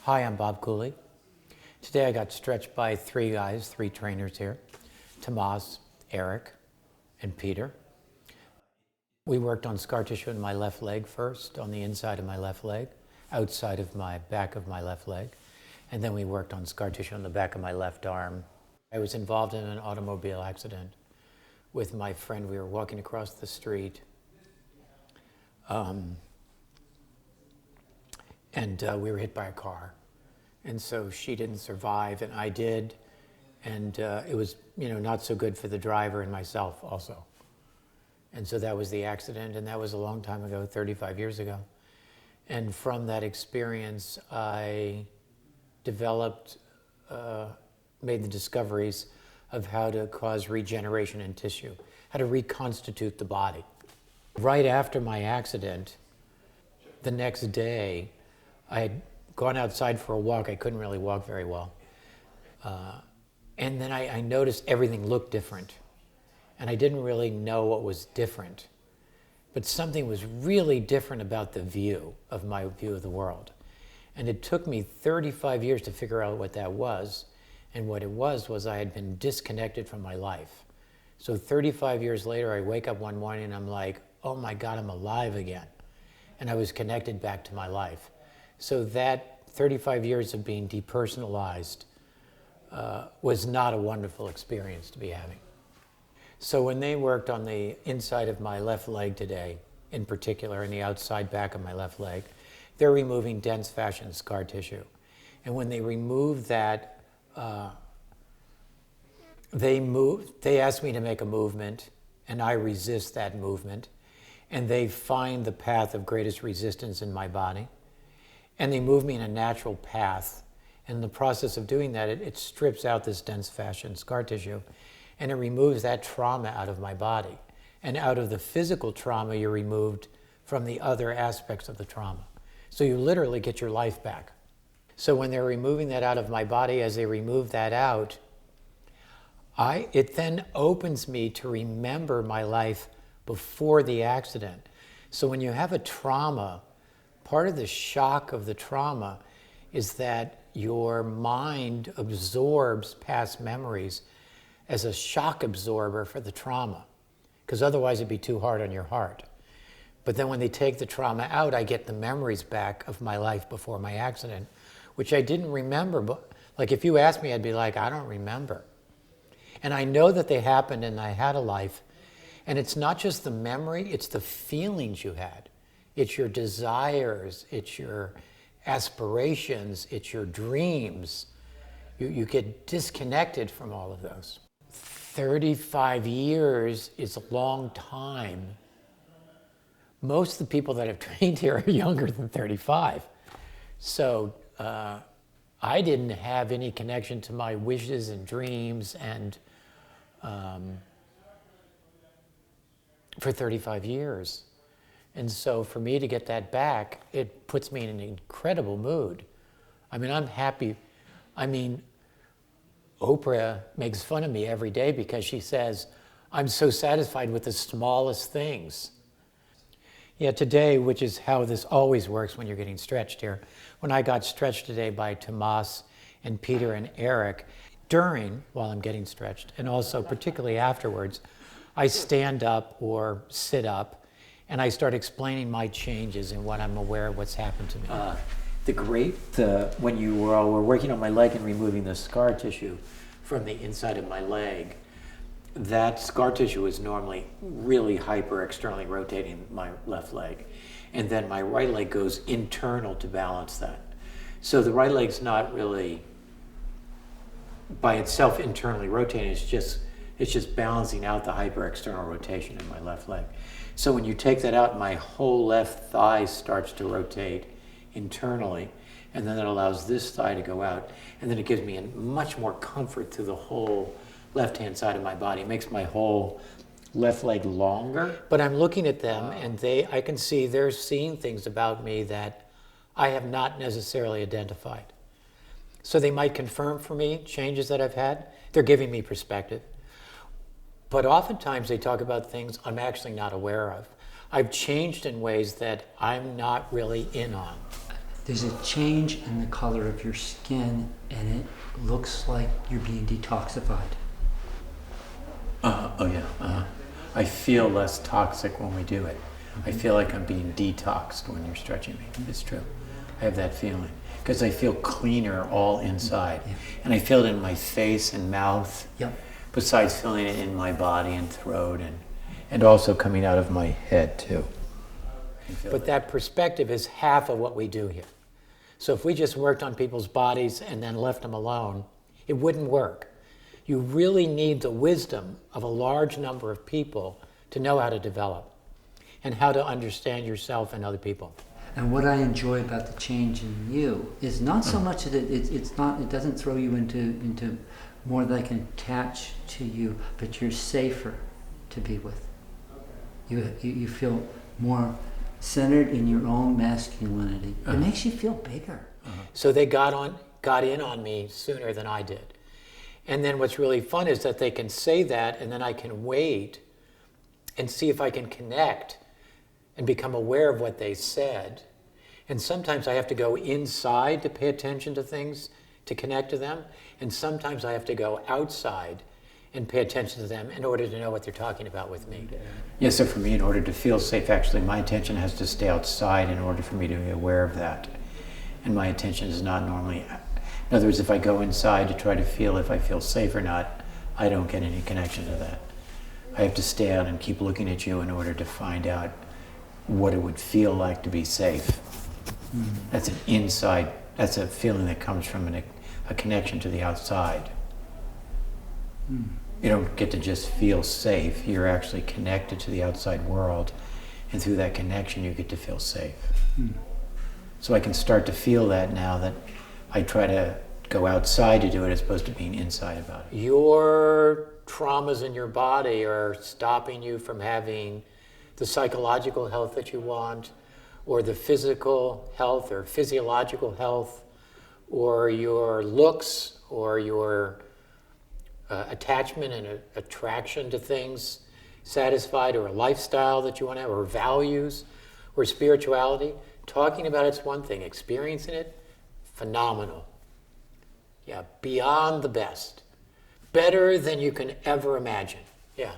Hi, I'm Bob Cooley. Today I got stretched by three guys, three trainers here, Tomas, Eric, and Peter. We worked on scar tissue in my left leg first, on the inside of my left leg, outside of my back of my left leg, and then we worked on scar tissue on the back of my left arm. I was involved in an automobile accident with my friend. We were walking across the street, and we were hit by a car. And so she didn't survive, and I did. And it was, not so good for the driver and myself also. And so that was the accident, and that was a long time ago, 35 years ago. And from that experience, I developed, made the discoveries of how to cause regeneration in tissue, how to reconstitute the body. Right after my accident, the next day, I had gone outside for a walk. I couldn't really walk very well. And then I noticed everything looked different. And I didn't really know what was different. But something was really different about the view of my view of the world. And it took me 35 years to figure out what that was. And what it was I had been disconnected from my life. So 35 years later, I wake up one morning and I'm like, oh my God, I'm alive again. And I was connected back to my life. So that 35 years of being depersonalized was not a wonderful experience to be having. So when they worked on the inside of my left leg today, in particular, in the outside back of my left leg, they're removing dense fascia and scar tissue. And when they remove that, they ask me to make a movement, and I resist that movement. And they find the path of greatest resistance in my body. And they move me in a natural path. And in the process of doing that, it strips out this dense fascia and scar tissue, and it removes that trauma out of my body. And out of the physical trauma, you're removed from the other aspects of the trauma. So you literally get your life back. So when they're removing that out of my body, as they remove that out, it then opens me to remember my life before the accident. So when you have a trauma, part of the shock of the trauma is that your mind absorbs past memories as a shock absorber for the trauma, because otherwise it'd be too hard on your heart. But then when they take the trauma out, I get the memories back of my life before my accident, which I didn't remember. But like if you asked me, I'd be like, I don't remember. And I know that they happened and I had a life. And it's not just the memory, it's the feelings you had. It's your desires, it's your aspirations, it's your dreams. You get disconnected from all of those. 35 years is a long time. Most of the people that have trained here are younger than 35. So I didn't have any connection to my wishes and dreams and for 35 years. And so for me to get that back, it puts me in an incredible mood. I mean, I'm happy. I mean, Oprah makes fun of me every day because she says, I'm so satisfied with the smallest things. Yeah, today, which is how this always works when you're getting stretched here, when I got stretched today by Tomas and Peter and Eric, while I'm getting stretched, and also particularly afterwards, I stand up or sit up and I start explaining my changes and what I'm aware of what's happened to me. When you were working on my leg and removing the scar tissue from the inside of my leg, that scar tissue is normally really hyper externally rotating my left leg. And then my right leg goes internal to balance that. So the right leg's not really by itself internally rotating, it's just balancing out the hyper external rotation in my left leg. So when you take that out, my whole left thigh starts to rotate internally, and then that allows this thigh to go out, and then it gives me much more comfort through the whole left-hand side of my body. It makes my whole left leg longer. But I'm looking at them, and I can see they're seeing things about me that I have not necessarily identified. So they might confirm for me changes that I've had. They're giving me perspective. But oftentimes they talk about things I'm actually not aware of. I've changed in ways that I'm not really in on. there's a change in the color of your skin, and it looks like you're being detoxified. Oh yeah. I feel less toxic when we do it. I feel like I'm being detoxed when you're stretching me. It's true. I have that feeling because I feel cleaner all inside, and I feel it in my face and mouth. Yep. Besides feeling it in my body and throat, and also coming out of my head too. But that perspective is half of what we do here. So if we just worked on people's bodies and then left them alone, it wouldn't work. You really need the wisdom of a large number of people to know how to develop and how to understand yourself and other people. And what I enjoy about the change in you is not so much that it doesn't throw you into more that can attach to you, but you're safer to be with. You feel more centered in your own masculinity. It makes you feel bigger. So they got in on me sooner than I did. And then what's really fun is that they can say that, and then I can wait and see if I can connect and become aware of what they said. And sometimes I have to go inside to pay attention to things to connect to them. And sometimes I have to go outside and pay attention to them in order to know what they're talking about with me. Yeah, so for me, in order to feel safe, actually, my attention has to stay outside in order for me to be aware of that. And my attention is not normally... In other words, if I go inside to try to feel if I feel safe or not, I don't get any connection to that. I have to stay out and keep looking at you in order to find out what it would feel like to be safe. That's an inside, that's a feeling that comes from a connection to the outside. You don't get to just feel safe, you're actually connected to the outside world, and through that connection you get to feel safe. So I can start to feel that now that I try to go outside to do it as opposed to being inside about it. Your traumas in your body are stopping you from having the psychological health that you want, or the physical health or physiological health, or your looks, or your attachment and attraction to things satisfied, or a lifestyle that you want to have, or values, or spirituality. Talking about it's one thing, experiencing it, phenomenal. Yeah, beyond the best. Better than you can ever imagine. Yeah.